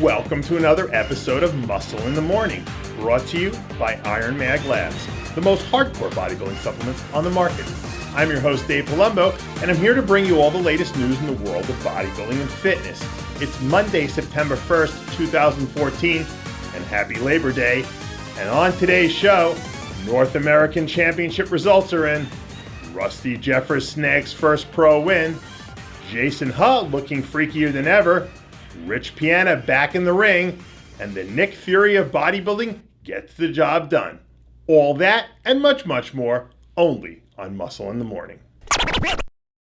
Welcome to another episode of Muscle in the Morning, brought to you by Iron Mag Labs, the most hardcore bodybuilding supplements on the market. I'm your host, Dave Palumbo, and I'm here to bring you all the latest news in the world of bodybuilding and fitness. It's Monday, September 1st, 2014, and happy Labor Day. And on today's show, North American Championship results are in, Rusty Jeffers Snags' first pro win, Jason Hutt looking freakier than ever, Rich Piana back in the ring, and the Nick Fury of bodybuilding gets the job done. All that and much, much more, only on Muscle in the Morning.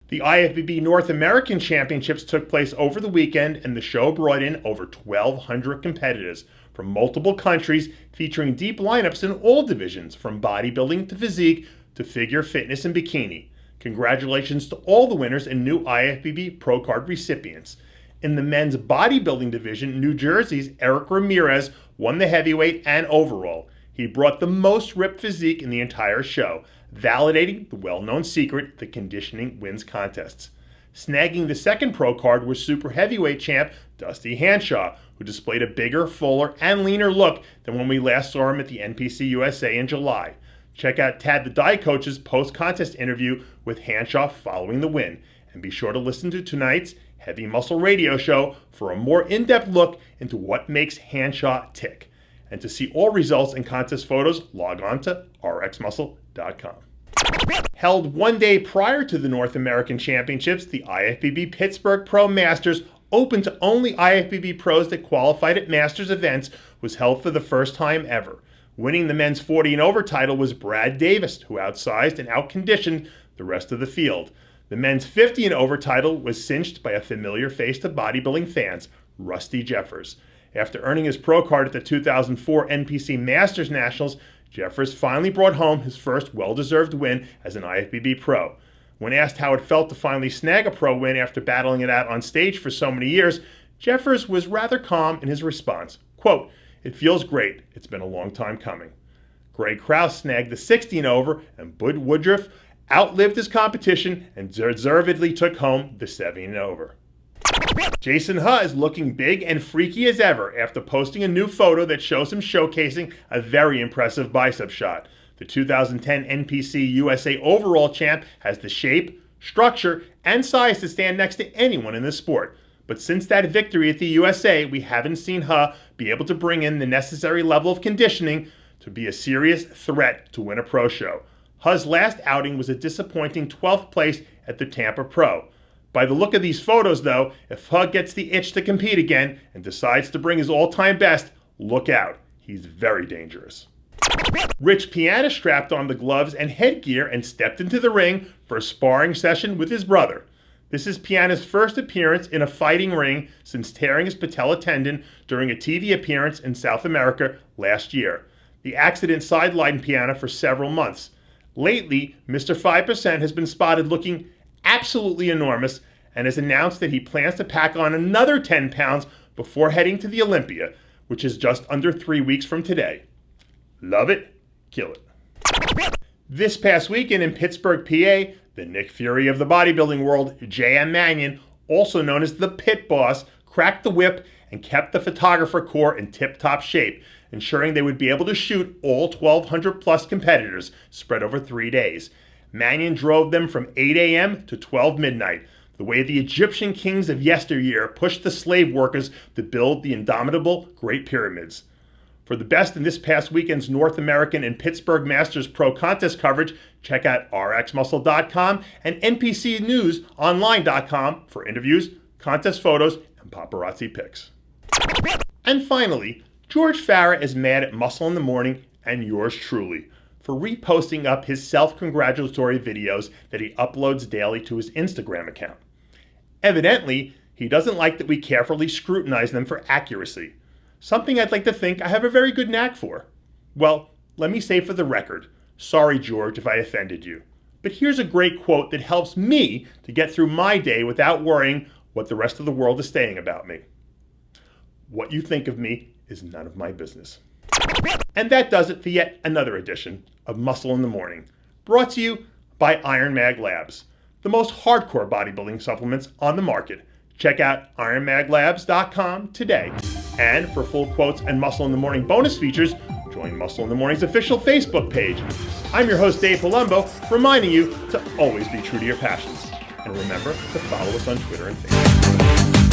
The IFBB North American Championships took place over the weekend, and the show brought in over 1,200 competitors from multiple countries, featuring deep lineups in all divisions, from bodybuilding to physique to figure fitness and bikini. Congratulations to all the winners and new IFBB Pro Card recipients. In the men's bodybuilding division, New Jersey's Eric Ramirez won the heavyweight and overall. He brought the most ripped physique in the entire show, validating the well-known secret that conditioning wins contests. Snagging the second pro card was super heavyweight champ Dusty Hanshaw, who displayed a bigger, fuller, and leaner look than when we last saw him at the NPC USA in July. Check out Tad the Diet Coach's post-contest interview with Hanshaw following the win, and be sure to listen to tonight's Heavy Muscle Radio Show for a more in-depth look into what makes Hanshaw tick. And to see all results and contest photos, log on to rxmuscle.com. Held one day prior to the North American Championships, the IFBB Pittsburgh Pro Masters, open to only IFBB pros that qualified at Masters events, was held for the first time ever. Winning the men's 40 and over title was Brad Davis, who outsized and outconditioned the rest of the field. The men's 50 and over title was cinched by a familiar face to bodybuilding fans, Rusty Jeffers. After earning his pro card at the 2004 NPC Masters Nationals, Jeffers finally brought home his first well-deserved win as an IFBB pro. When asked how it felt to finally snag a pro win after battling it out on stage for so many years, Jeffers was rather calm in his response. Quote, "It feels great. It's been a long time coming." Greg Krause snagged the 60 and over, and Bud Woodruff outlived his competition and deservedly took home the 70 and over. Jason Hutt is looking big and freaky as ever after posting a new photo that shows him showcasing a very impressive bicep shot. The 2010 NPC USA overall champ has the shape, structure, and size to stand next to anyone in the sport. But since that victory at the USA, we haven't seen Hutt be able to bring in the necessary level of conditioning to be a serious threat to win a pro show. Hutt's last outing was a disappointing 12th place at the Tampa Pro. By the look of these photos, though, if Hutt gets the itch to compete again and decides to bring his all-time best, look out. He's very dangerous. Rich Piana strapped on the gloves and headgear and stepped into the ring for a sparring session with his brother. This is Piana's first appearance in a fighting ring since tearing his patella tendon during a TV appearance in South America last year. The accident sidelined Piana for several months. Lately, Mr. 5% has been spotted looking absolutely enormous and has announced that he plans to pack on another 10 pounds before heading to the Olympia, which is just under 3 weeks from today. Love it, kill it. This past weekend in Pittsburgh, PA, the Nick Fury of the bodybuilding world, J.M. Mannion, also known as the Pit Boss, cracked the whip and kept the photographer corps in tip-top shape, ensuring they would be able to shoot all 1,200 plus competitors spread over 3 days. Mannion drove them from 8 a.m. to 12 midnight, the way the Egyptian kings of yesteryear pushed the slave workers to build the indomitable Great Pyramids. For the best in this past weekend's North American and Pittsburgh Masters Pro Contest coverage, check out rxmuscle.com and npcnewsonline.com for interviews, contest photos, and paparazzi pics. And finally, George Farah is mad at Muscle in the Morning and yours truly for reposting up his self-congratulatory videos that he uploads daily to his Instagram account. Evidently, he doesn't like that we carefully scrutinize them for accuracy, something I'd like to think I have a very good knack for. Well, let me say for the record, sorry George if I offended you, but here's a great quote that helps me to get through my day without worrying what the rest of the world is saying about me. What you think of me is none of my business. And that does it for yet another edition of Muscle in the Morning, brought to you by Iron Mag Labs, the most hardcore bodybuilding supplements on the market. Check out ironmaglabs.com today. And for full quotes and Muscle in the Morning bonus features, join Muscle in the Morning's official Facebook page. I'm your host, Dave Palumbo, reminding you to always be true to your passions. And remember to follow us on Twitter and Facebook.